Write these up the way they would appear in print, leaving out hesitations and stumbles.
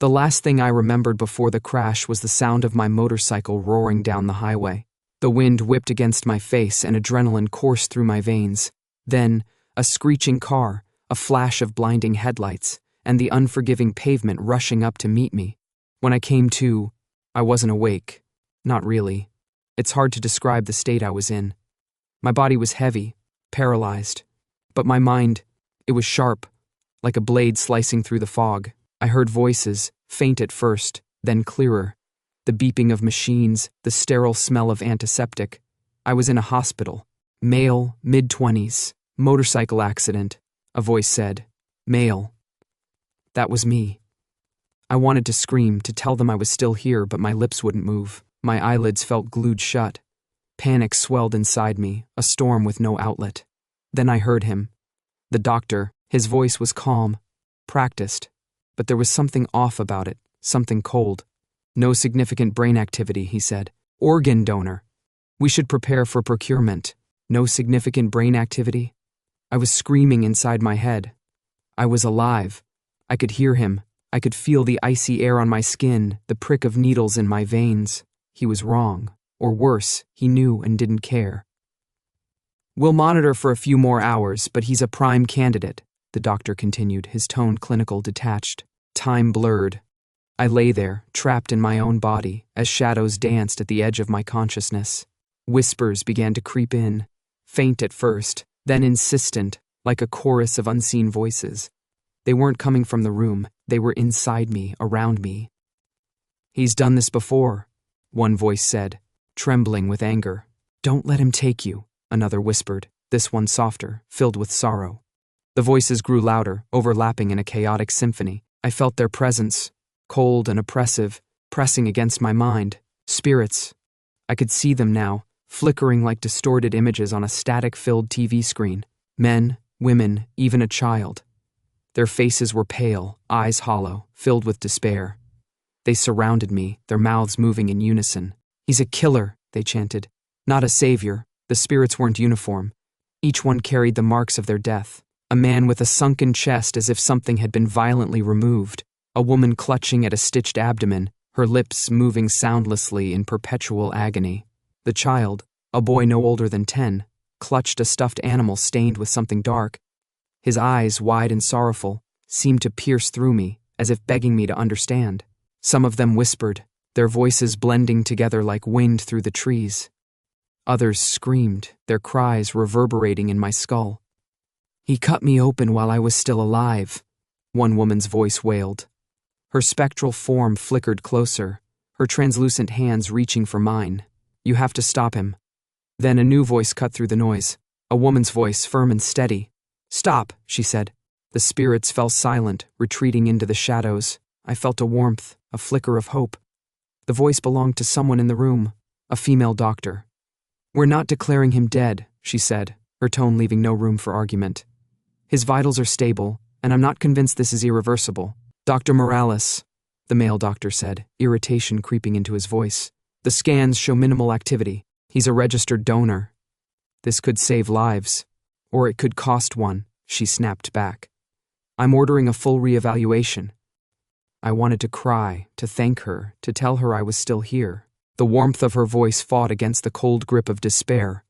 The last thing I remembered before the crash was the sound of my motorcycle roaring down the highway. The wind whipped against my face and adrenaline coursed through my veins. Then, a screeching car, a flash of blinding headlights, and the unforgiving pavement rushing up to meet me. When I came to, I wasn't awake. Not really. It's hard to describe the state I was in. My body was heavy, paralyzed. But my mind, it was sharp, like a blade slicing through the fog. I heard voices, faint at first, then clearer. The beeping of machines, the sterile smell of antiseptic. I was in a hospital. Male, mid-20s, motorcycle accident, a voice said. Male. That was me. I wanted to scream, to tell them I was still here, but my lips wouldn't move. My eyelids felt glued shut. Panic swelled inside me, a storm with no outlet. Then I heard him. The doctor, his voice was calm, practiced, but there was something off about it, something cold. No significant brain activity, he said. Organ donor. We should prepare for procurement. No significant brain activity? I was screaming inside my head. I was alive. I could hear him. I could feel the icy air on my skin, the prick of needles in my veins. He was wrong. Or worse, he knew and didn't care. We'll monitor for a few more hours, but he's a prime candidate, the doctor continued, his tone clinical, detached. Time blurred. I lay there, trapped in my own body, as shadows danced at the edge of my consciousness. Whispers began to creep in, faint at first, then insistent, like a chorus of unseen voices. They weren't coming from the room, they were inside me, around me. He's done this before, one voice said, trembling with anger. Don't let him take you, another whispered, this one softer, filled with sorrow. The voices grew louder, overlapping in a chaotic symphony. I felt their presence, cold and oppressive, pressing against my mind. Spirits. I could see them now, flickering like distorted images on a static-filled TV screen. Men, women, even a child. Their faces were pale, eyes hollow, filled with despair. They surrounded me, their mouths moving in unison. He's a killer, they chanted. Not a savior. The spirits weren't uniform. Each one carried the marks of their death. A man with a sunken chest as if something had been violently removed. A woman clutching at a stitched abdomen, her lips moving soundlessly in perpetual agony. The child, a boy no older than 10, clutched a stuffed animal stained with something dark. His eyes, wide and sorrowful, seemed to pierce through me, as if begging me to understand. Some of them whispered, their voices blending together like wind through the trees. Others screamed, their cries reverberating in my skull. He cut me open while I was still alive, one woman's voice wailed. Her spectral form flickered closer, her translucent hands reaching for mine. You have to stop him. Then a new voice cut through the noise, a woman's voice, firm and steady. Stop, she said. The spirits fell silent, retreating into the shadows. I felt a warmth, a flicker of hope. The voice belonged to someone in the room, a female doctor. We're not declaring him dead, she said, her tone leaving no room for argument. His vitals are stable, and I'm not convinced this is irreversible. Dr. Morales, the male doctor said, irritation creeping into his voice. The scans show minimal activity. He's a registered donor. This could save lives. Or it could cost one, she snapped back. I'm ordering a full reevaluation. I wanted to cry, to thank her, to tell her I was still here. The warmth of her voice fought against the cold grip of despair.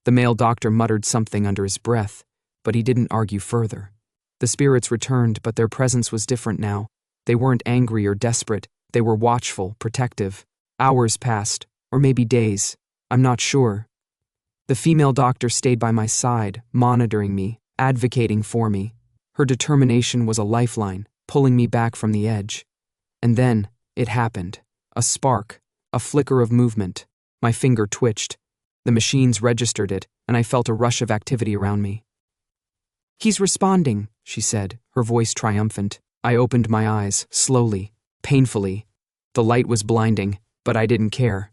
The male doctor muttered something under his breath, but he didn't argue further. The spirits returned, but their presence was different now. They weren't angry or desperate. They were watchful, protective. Hours passed, or maybe days. I'm not sure. The female doctor stayed by my side, monitoring me, advocating for me. Her determination was a lifeline, pulling me back from the edge. And then, it happened. A spark, a flicker of movement. My finger twitched. The machines registered it, and I felt a rush of activity around me. He's responding, she said, her voice triumphant. I opened my eyes, slowly, painfully. The light was blinding, but I didn't care.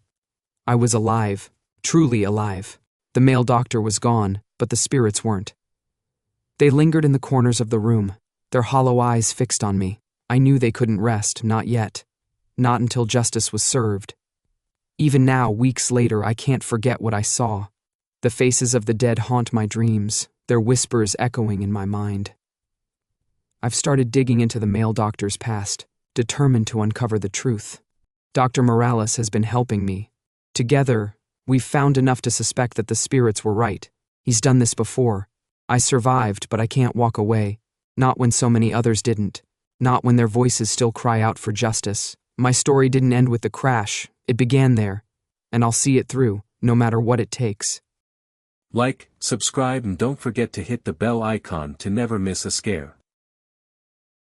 I was alive, truly alive. The male doctor was gone, but the spirits weren't. They lingered in the corners of the room, their hollow eyes fixed on me. I knew they couldn't rest, not yet. Not until justice was served. Even now, weeks later, I can't forget what I saw. The faces of the dead haunt my dreams, their whispers echoing in my mind. I've started digging into the male doctor's past, determined to uncover the truth. Dr. Morales has been helping me. Together, we've found enough to suspect that the spirits were right. He's done this before. I survived, but I can't walk away. Not when so many others didn't. Not when their voices still cry out for justice. My story didn't end with the crash. It began there. And I'll see it through, no matter what it takes. Like, subscribe and don't forget to hit the bell icon to never miss a scare.